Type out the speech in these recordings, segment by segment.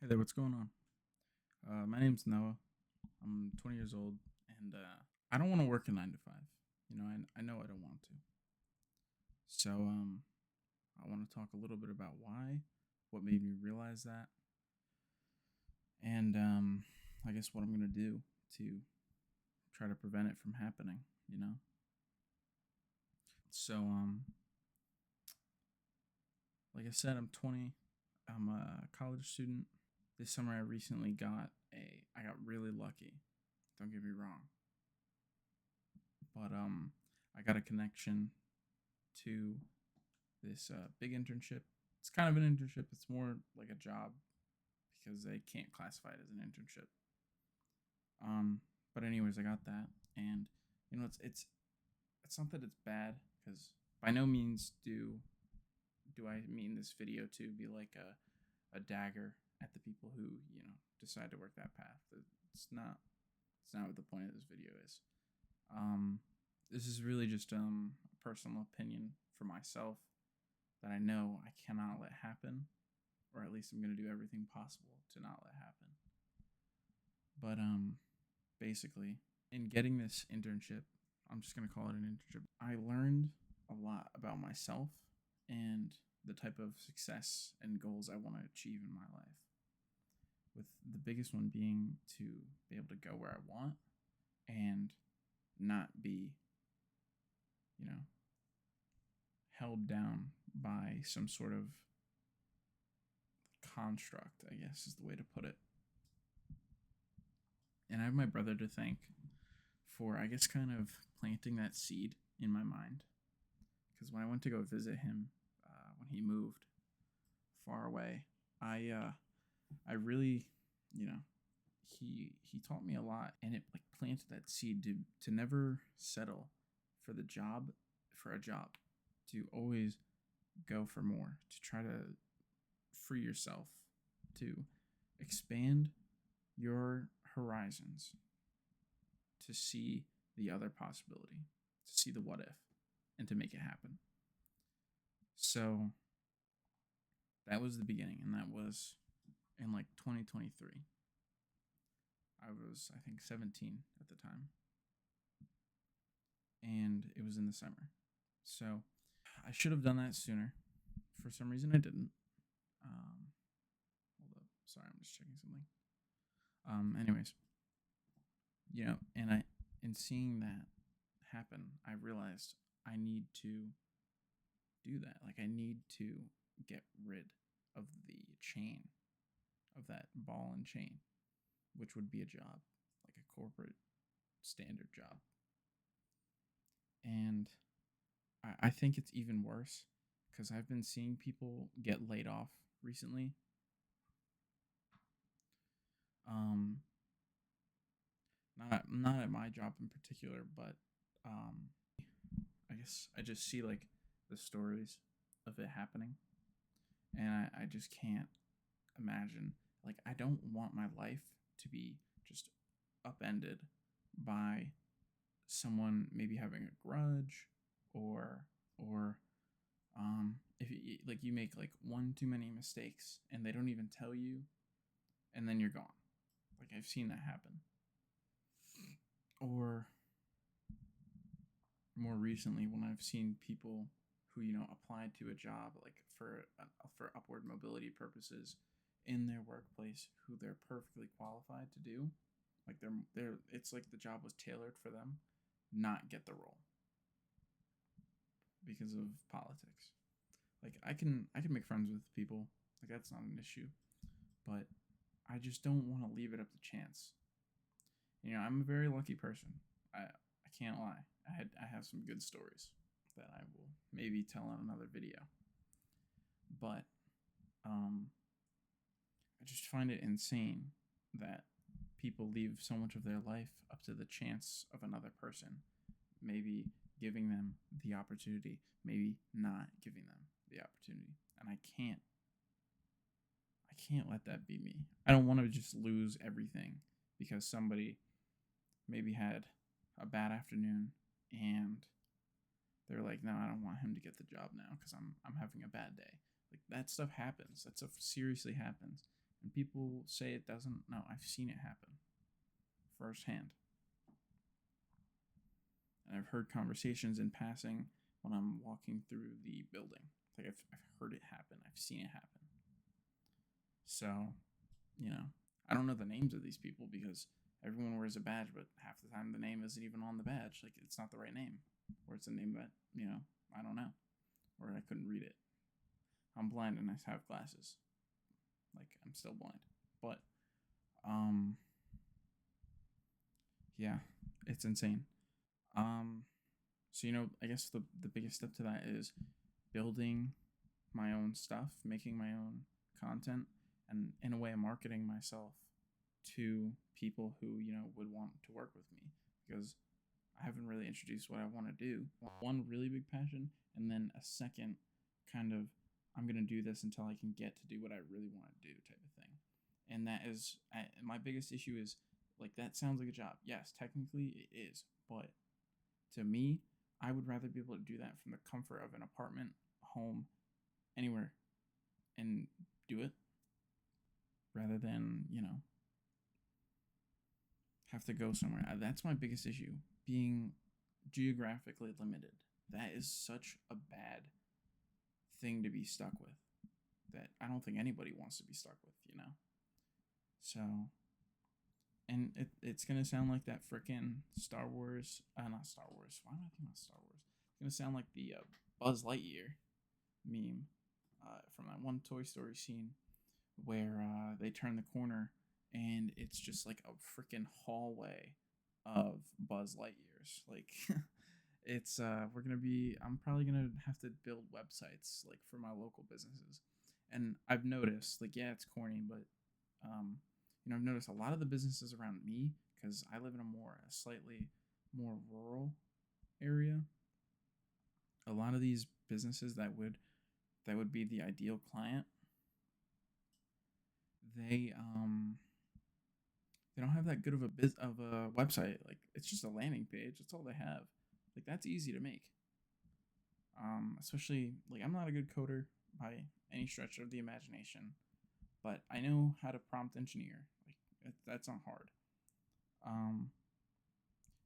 Hey there, what's going on? My name's Noah. I'm 20 years old, and I don't want to work a 9 to 5. I know I don't want to. So I want to talk a little bit about why, what made me realize that, and I guess what I'm gonna do to try to prevent it from happening. You know. So like I said, I'm 20. I'm a college student. This summer, I got really lucky. Don't get me wrong, but I got a connection to this big internship. It's kind of an internship. It's more like a job because they can't classify it as an internship. Um, but anyways, I got that, and it's not that it's bad because by no means do I mean this video to be like a dagger at the people who decide to work that path. It's not. It's not what the point of this video is. Um, this is really just a personal opinion for myself that I know I cannot let happen, or at least I'm going to do everything possible to not let happen. But basically, in getting this internship, I'm just going to call it an internship. I learned a lot about myself and the type of success and goals I want to achieve in my life. With the biggest one being to be able to go where I want and not be, you know, held down by some sort of construct, I guess is the way to put it. And I have my brother to thank for, I guess, kind of planting that seed in my mind. Because when I went to go visit him when he moved far away, I really, you know, he taught me a lot, and it like planted that seed to never settle for the job for a job, to always go for more, to try to free yourself, to expand your horizons, to see the other possibility, to see the what if, and to make it happen. So that was the beginning, and that was in like 2023. I was, I think, 17 at the time, and it was in the summer. So I should have done that sooner. For some reason, I didn't. Um, Hold up. Sorry, I'm just checking something. Anyways, in seeing that happen, I realized I need to do that. Like, I need to get rid of the chain, of that ball and chain, which would be a job, like a corporate standard job. And I think it's even worse because I've been seeing people get laid off recently. Um, not at my job in particular, but um, I guess I just see like the stories of it happening, and I just can't imagine. Like, I don't want my life to be just upended by someone maybe having a grudge, or if like you make like one too many mistakes and they don't even tell you, and then you're gone. Like, I've seen that happen. Or more recently, when I've seen people who applied to a job like for upward mobility purposes in their workplace, who they're perfectly qualified to do, like they're it's like the job was tailored for them, not get the role because of politics. Like, I can make friends with people, like that's not an issue, but I just don't want to leave it up to chance. I'm a very lucky person. I can't lie. I have some good stories that I will maybe tell in another video. But um, I just find it insane that people leave so much of their life up to the chance of another person, maybe giving them the opportunity, maybe not giving them the opportunity. And I can't let that be me. I don't want to just lose everything because somebody maybe had a bad afternoon and they're like, no, I don't want him to get the job now because I'm having a bad day. Like, that stuff happens. That stuff seriously happens, And people say it doesn't. No, I've seen it happen firsthand. And I've heard conversations in passing when I'm walking through the building. Like I've heard it happen. I've seen it happen. So, I don't know the names of these people because everyone wears a badge, but half the time the name isn't even on the badge. Like it's not the right name, or it's a name that I don't know, or I couldn't read it. I'm blind and I have glasses. Like I'm still blind, but um, yeah, it's insane. Um, so I guess the biggest step to that is building my own stuff, making my own content, and in a way marketing myself to people who would want to work with me because I haven't really introduced what I want to do. One really big passion, and then a second kind of I'm gonna do this until I can get to do what I really want to do type of thing. And that is my biggest issue is like that sounds like a job. Yes, technically it is, but to me, I would rather be able to do that from the comfort of an apartment, home, anywhere, and do it rather than have to go somewhere. That's my biggest issue, being geographically limited. That is such a bad thing to be stuck with that I don't think anybody wants to be stuck with. So, and it's going to sound like that freaking Star Wars, not Star Wars. Why am I thinking about Star Wars? It's going to sound like the Buzz Lightyear meme from that one Toy Story scene where they turn the corner and it's just like a freaking hallway of Buzz Lightyears. Like it's I'm probably gonna have to build websites like for my local businesses. And I've noticed, like, yeah, it's corny, but I've noticed a lot of the businesses around me, because I live in a slightly more rural area. A lot of these businesses that would be the ideal client, they they don't have that good of a website. Like it's just a landing page. That's all they have. Like that's easy to make. Especially like I'm not a good coder by any stretch of the imagination, but I know how to prompt engineer. Like that's not hard. Um,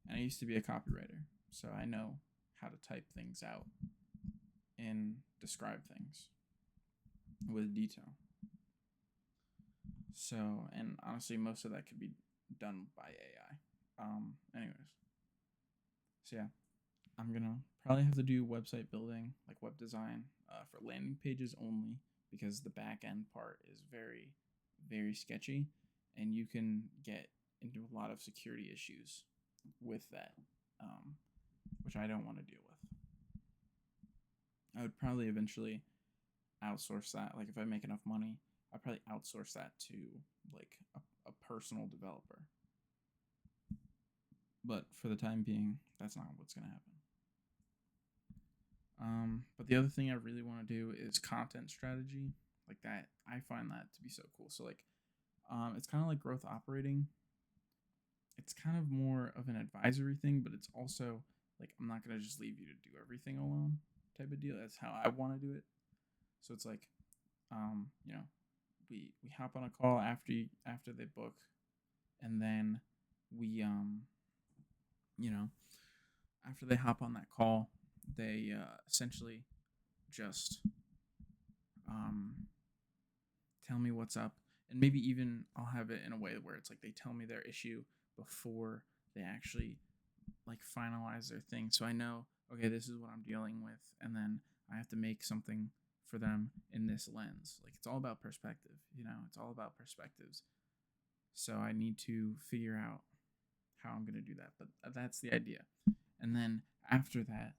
and I used to be a copywriter, so I know how to type things out and describe things with detail. So, and honestly, most of that could be done by AI. Anyways, so yeah, I'm gonna probably have to do website building, like web design, for landing pages only, because the back end part is very, very sketchy, and you can get into a lot of security issues with that, um, which I don't want to deal with. I would probably eventually outsource that. Like if I make enough money, I'd probably outsource that to like a personal developer. But for the time being, that's not what's gonna happen. But the other thing I really want to do is content strategy, like that. I find that to be so cool. So like, it's kind of like growth operating. It's kind of more of an advisory thing, but it's also like I'm not gonna just leave you to do everything alone type of deal. That's how I want to do it. So it's like, um, you know, we hop on a call after they book, and then we you know after they hop on that call, they essentially just um tell me what's up, and maybe even I'll have it in a way where it's like they tell me their issue before they actually like finalize their thing, so I know, okay, this is what I'm dealing with, and then I have to make something for them in this lens. Like it's all about perspective, it's all about perspectives. So I need to figure out how I'm going to do that, but that's the idea. And then after that,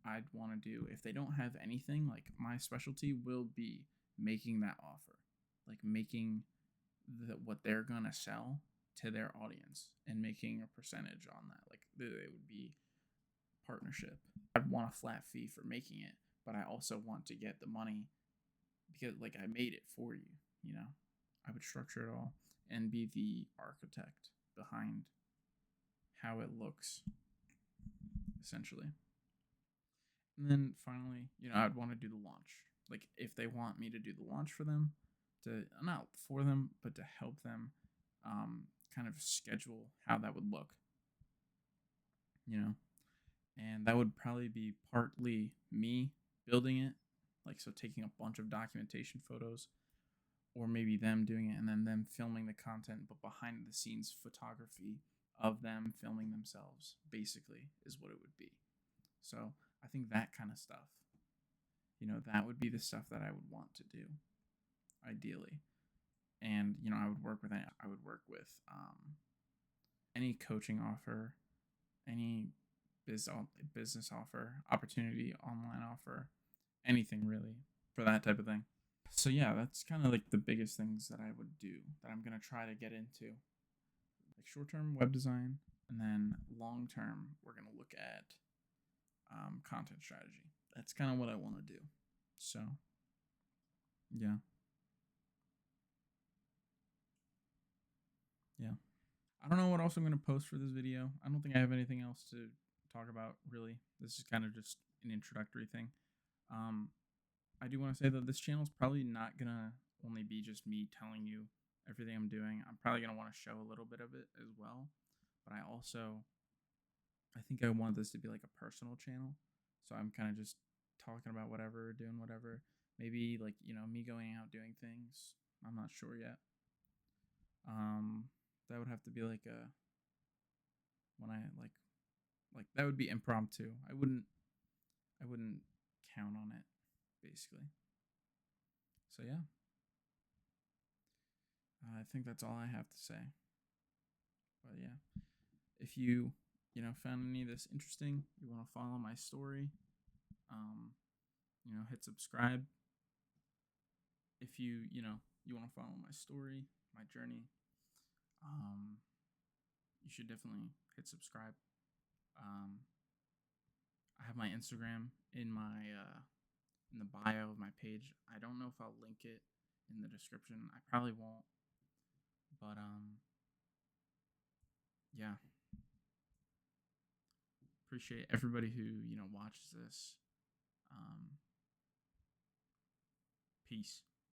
I'd want to do, if they don't have anything, like my specialty will be making that offer, like making what they're going to sell to their audience and making a percentage on that. Like it would be partnership. I'd want a flat fee for making it, but I also want to get the money because like I made it for you, you know. I would structure it all and be the architect behind how it looks, essentially. And then finally, I'd want to do the launch. Like if they want me to do the launch for them, to not for them, but to help them kind of schedule how that would look, you know. And that would probably be partly me building it, like so taking a bunch of documentation photos, or maybe them doing it and then them filming the content, but behind the scenes photography of them filming themselves, basically, is what it would be. So I think that kind of stuff, that would be the stuff that I would want to do, ideally. And I would work with any coaching offer, any business offer, opportunity, online offer, anything really for that type of thing. So yeah, that's kind of like the biggest things that I would do that I'm gonna try to get into. Like short term web design, and then long term we're gonna look at content strategy. That's kind of what I want to do. So yeah, yeah. I don't know what else I'm gonna post for this video. I don't think I have anything else to talk about really. This is kind of just an introductory thing. Um, I do want to say that this channel is probably not gonna only be just me telling you everything I'm doing. I'm probably gonna want to show a little bit of it as well. But I think I want this to be like a personal channel. So I'm kind of just talking about whatever, doing whatever. Maybe like, me going out doing things. I'm not sure yet. That would have to be like a when I like that would be impromptu. I wouldn't count on it basically. So yeah, I think that's all I have to say. But yeah, if you found any of this interesting, you want to follow my story, um, hit subscribe. If you want to follow my story, my journey, um, you should definitely hit subscribe. Um, I have my Instagram in the bio of my page. I don't know if I'll link it in the description. I probably won't. But yeah. Appreciate everybody who, watches this. Um Peace.